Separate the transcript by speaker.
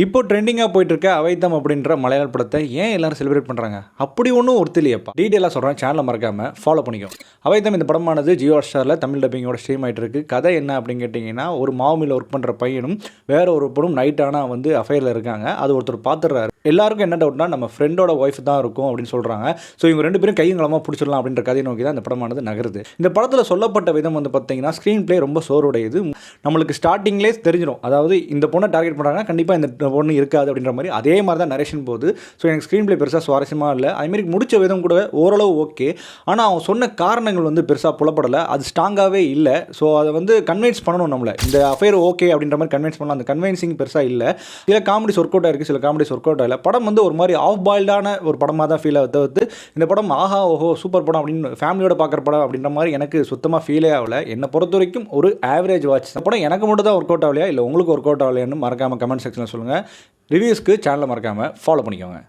Speaker 1: இப்போ ட்ரெண்டிங்காக போயிட்டு இருக்க அவைத்தம் அப்படின்ற மலையாள படத்தை ஏன் எல்லாரும் செலிப்ரேட் பண்ணுறாங்க? அப்படி ஒன்றும் ஒருத்திலையப்பா. டீட்டெயிலாக சொல்கிறேன், சேனலை மறக்காமல் ஃபாலோ பண்ணிக்கோ. அவைத்தம் இந்த படமானது ஜியோ ஹாட்ஸ்டாரில் தமிழ் டப்பிங்கோட ஸ்ட்ரீம் ஆகிட்டு இருக்கு. கதை என்ன அப்படின்னு கேட்டிங்கன்னா, ஒரு மாவுமில் ஒர்க் பண்ணுற பையனும் வேற ஒரு பொண்ணும் நைட் ஆனால் வந்து அஃபைரில் இருக்காங்க. அது ஒருத்தர் பார்த்துடுறாரு. எல்லாருக்கும் என்ன டவுட்னா, நம்ம ஃப்ரெண்டோட ஒய்ஃப் தான் இருக்கும் அப்படின்னு சொல்கிறாங்க. ஸோ இவங்க ரெண்டு பேரும் கையங்களமாக பிடிச்சிடலாம் அப்படின்ற கதையை நோக்கி தான் இந்த படமானது நகருது. இந்த படத்தில் சொல்லப்பட்ட விதம் வந்து பார்த்தீங்கன்னா, ஸ்க்ரீன் பிளே ரொம்ப சோர்வுடையது. நம்மளுக்கு ஸ்டார்டிங்லேயே தெரிஞ்சிடும், அதாவது இந்த பொண்ணை டார்கெட் பண்ணுறாங்கன்னா கண்டிப்பாக இந்த பொண்ணு இருக்காது அப்படின்ற மாதிரி. அதே மாதிரி தான் நரேஷன் போகுது. ஸோ எனக்கு ஸ்க்ரீன் பிளே பெருசாக சுவாரஸ்யமாக இல்லை. அதுமாரி முடிச்ச விதம் கூட ஓரளவு ஓகே. ஆனால் அவன் சொன்ன காரணங்கள் வந்து பெருசாக புலப்படலை. அது ஸ்ட்ராங்காகவே இல்லை. ஸோ அதை வந்து கன்வின்ஸ் பண்ணணும் நம்மளை. இந்த அஃபேர் ஓகே அப்படின்ற மாதிரி கன்வின்ஸ் பண்ணலாம். அந்த கன்வின்சிங் பெருசாக இல்லை. சில காமெடிஸ் ஒர்க் அவுட் ஆயிருக்கு, சில காமெடிஸ் ஒர்க் அவுட் ஆகலை. படம் வந்து ஒரு மாதிரி ஆஃப் பாயில்டான ஒரு படமாக தான் ஃபீல் ஆகுது தவிர்த்து இந்த படம் ஆஹா ஓஹோ சூப்பர் படம் அப்படின்னு ஃபேமிலியோட பார்க்குற படம் அப்படின்ற மாதிரி எனக்கு சுத்தமாக ஃபீலே ஆகலை. என்னை பொறுத்த வரைக்கும் ஒரு ஆவரேஜ் வாட்ச். இந்த படம் எனக்கு மட்டும் தான் ஒர்க் அவுட் ஆகலையா இல்லை உங்களுக்கு ஒர்க் அவுட் ஆகலையான்னு மறக்காமல் கமெண்ட் செக்ஷனில் சொல்லுங்கள். ரிவ்யூஸ்க்கு சேனலை மறக்காமல் ஃபாலோ பண்ணிக்கோங்க.